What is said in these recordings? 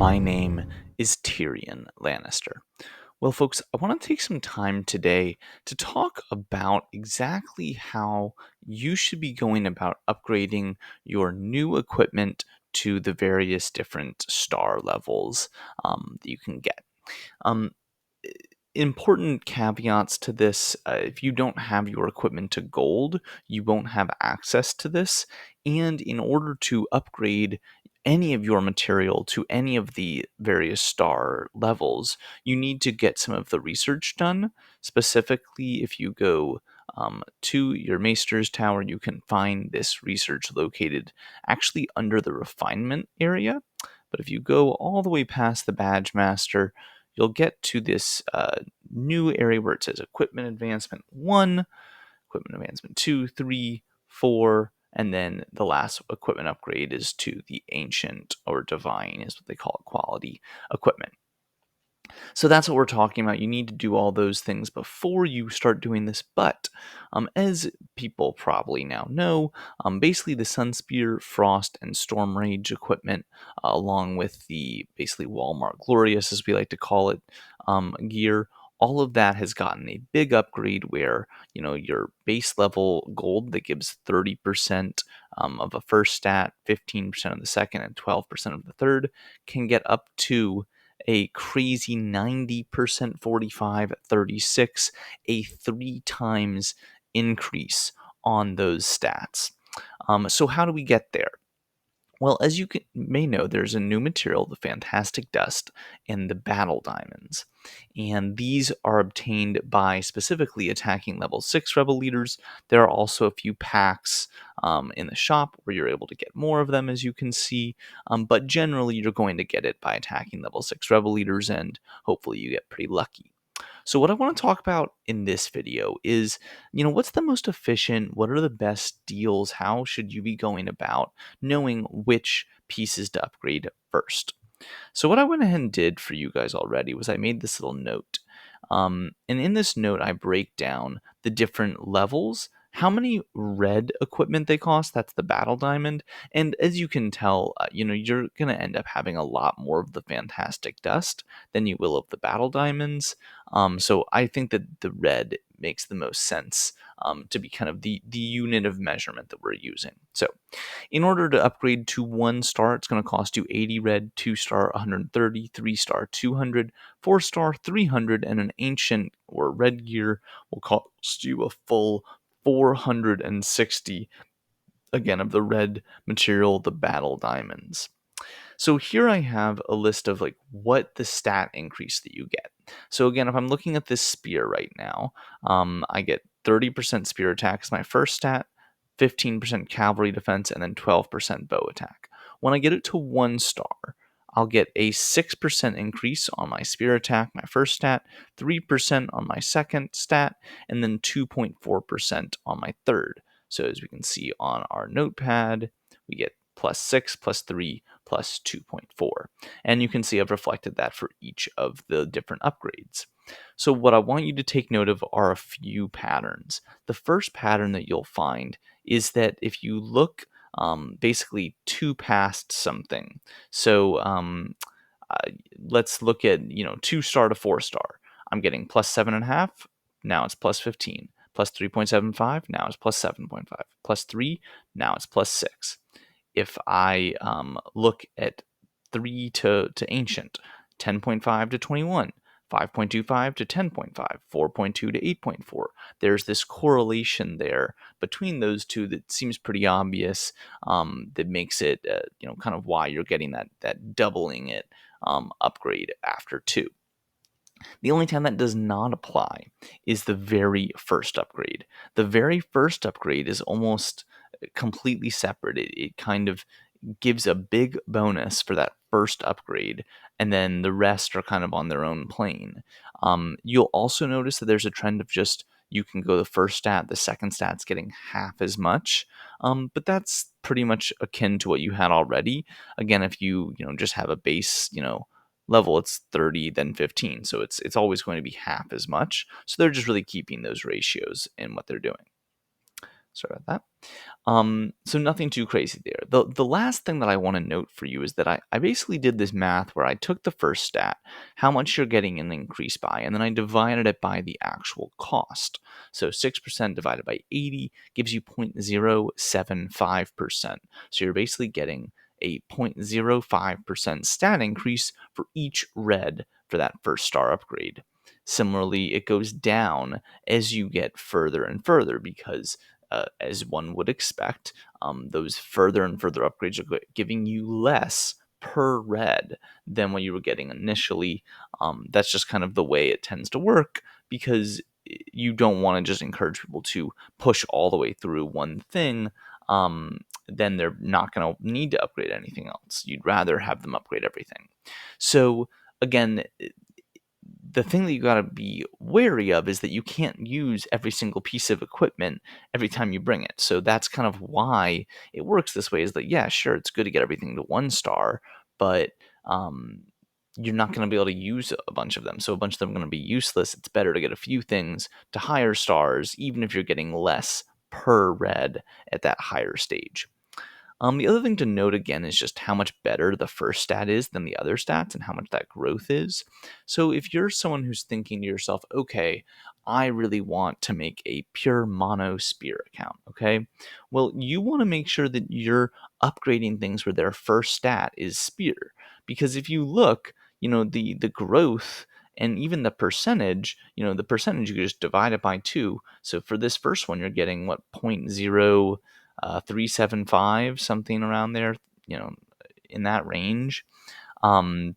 My name is TyrionLanstr. Well, folks, I want to take some time today to talk about exactly how you should be going about upgrading your new equipment to the various different star levels that you can get. Um, Important caveats to this: if you don't have your equipment to gold, you won't have access to this. And in order to upgrade any of your material to any of the various star levels, you need to get some of the research done. Specifically, if you go to your Maester's Tower, you can find this research located actually under the refinement area. But if you go all the way past the Badge Master, you'll get to this new area where it says Equipment Advancement 1, Equipment Advancement 2, 3, 4, and then the last equipment upgrade is to the Ancient or Divine, is what they call it, quality equipment. So that's what we're talking about. You need to do all those things before you start doing this. But as people probably now know, basically the Sunspear, Frost, and Storm Rage equipment, along with the basically Walmart Glorious, as we like to call it, gear, all of that has gotten a big upgrade where, your base level gold that gives 30% of a first stat, 15% of the second, and 12% of the third can get up to a crazy 90%, 45, 36, a 3 times increase on those stats. So how do we get there? Well, as you may know, there's a new material, the Fantastic Dust, and the Battle Diamonds. And these are obtained by specifically attacking level 6 Rebel Leaders. There are also a few packs in the shop where you're able to get more of them, as you can see. But generally, you're going to get it by attacking level 6 Rebel Leaders, and hopefully you get pretty lucky. So what I want to talk about in this video is, what's the most efficient? What are the best deals? How should you be going about knowing which pieces to upgrade first? So what I went ahead and did for you guys already was I made this little note. And in this note, I break down the different levels, how many red equipment they cost. That's the battle diamond. And as you can tell, you're going to end up having a lot more of the Fantastic Dust than you will of the battle diamonds. So I think that the red makes the most sense to be kind of the unit of measurement that we're using. So in order to upgrade to 1 star, it's going to cost you 80 red, 2 star 130, 3 star 200, 4 star 300, and an ancient or red gear will cost you a full 460, again, of the red material, the battle diamonds. So here I have a list of like what the stat increase that you get. So again, if I'm looking at this spear right now, I get 30% spear attack as my first stat, 15% cavalry defense, and then 12% bow attack. When I get it to 1 star, I'll get a 6% increase on my spear attack, my first stat, 3% on my second stat, and then 2.4% on my third. So as we can see on our notepad, we get plus 6, plus 3, plus 2.4. And you can see I've reflected that for each of the different upgrades. So what I want you to take note of are a few patterns. The first pattern that you'll find is that if you look basically 2 past something, so let's look at 2 star to 4 star. I'm getting plus 7.5. Now it's plus 15. Plus 3.75. Now it's plus 7.5. Plus 3. Now it's plus 6. If I look at 3 to Ancient, 10.5 to 21, 5.25 to 10.5, 4.2 to 8.4. There's this correlation there between those two that seems pretty obvious, that makes it, kind of why you're getting that doubling it upgrade after 2. The only time that does not apply is the very first upgrade. The very first upgrade is almost completely separate. It kind of gives a big bonus for that first upgrade, and then the rest are kind of on their own plane. You'll also notice that there's a trend of just you can go the first stat, the second stat's getting half as much, but that's pretty much akin to what you had already. Again, if you just have a base level, it's 30 then 15, so it's always going to be half as much. So they're just really keeping those ratios in what they're doing. Sorry about that. So nothing too crazy there. The last thing that I want to note for you is that I basically did this math where I took the first stat, how much you're getting an increase by, and then I divided it by the actual cost. So 6% divided by 80 gives you 0.075%. So you're basically getting a 0.05% stat increase for each red for that first star upgrade. Similarly, it goes down as you get further and further because as one would expect, those further and further upgrades are giving you less per red than what you were getting initially. That's just kind of the way it tends to work because you don't want to just encourage people to push all the way through one thing. Then they're not going to need to upgrade anything else. You'd rather have them upgrade everything. So again, the thing that you got to be wary of is that you can't use every single piece of equipment every time you bring it. So that's kind of why it works this way, is that, yeah, sure, it's good to get everything to 1 star, but um, you're not going to be able to use a bunch of them. So a bunch of them are going to be useless. It's better to get a few things to higher stars, even if you're getting less per red at that higher stage. The other thing to note again is just how much better the first stat is than the other stats and how much that growth is. So if you're someone who's thinking to yourself, okay, I really want to make a pure mono spear account, okay? Well, you want to make sure that you're upgrading things where their first stat is spear. Because if you look, the growth and even the percentage, the percentage you could just divide it by 2. So for this first one, you're getting what, 0.0375, something around there, in that range. Um,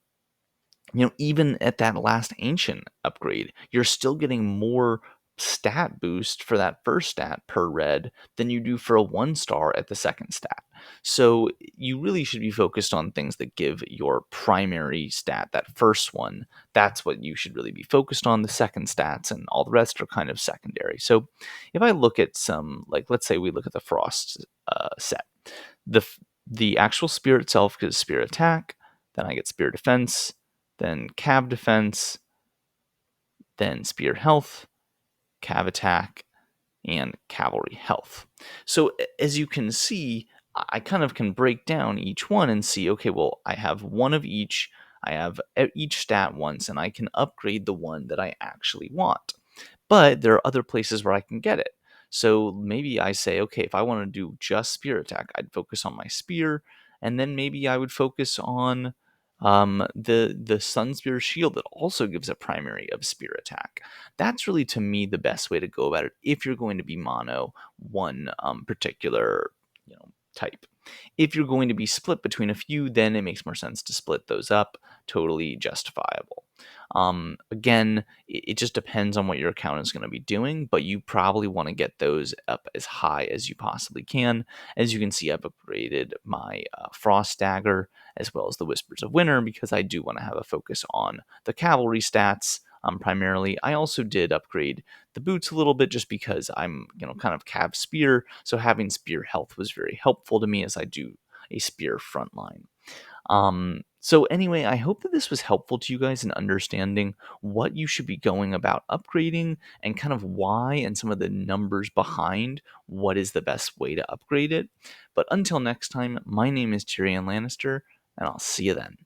even at that last ancient upgrade, you're still getting more stat boost for that first stat per red than you do for a 1 star at the second stat. So you really should be focused on things that give your primary stat, that first one. That's what you should really be focused on. The second stats and all the rest are kind of secondary. So if I look at some, like, let's say we look at the Frost set, the the actual spear itself is spear attack, then I get spear defense, then cav defense, then spear health, cav attack, and cavalry health. So as you can see, I kind of can break down each one and see, okay, well, I have one of each. I have each stat once, and I can upgrade the one that I actually want. But there are other places where I can get it. So maybe I say, okay, if I want to do just spear attack, I'd focus on my spear, and then maybe I would focus on the sun spear shield that also gives a primary of spear attack. That's really, to me, the best way to go about it if you're going to be mono one particular type. If you're going to be split between a few, then it makes more sense to split those up. Totally justifiable. Again, it just depends on what your account is going to be doing, but you probably want to get those up as high as you possibly can. As you can see, I've upgraded my Frost Dagger as well as the Whispers of Winter because I do want to have a focus on the cavalry stats. Primarily, I also did upgrade the boots a little bit just because I'm, kind of cav spear. So having spear health was very helpful to me as I do a spear frontline. So anyway, I hope that this was helpful to you guys in understanding what you should be going about upgrading and kind of why and some of the numbers behind what is the best way to upgrade it. But until next time, my name is Tyrion Lannister, and I'll see you then.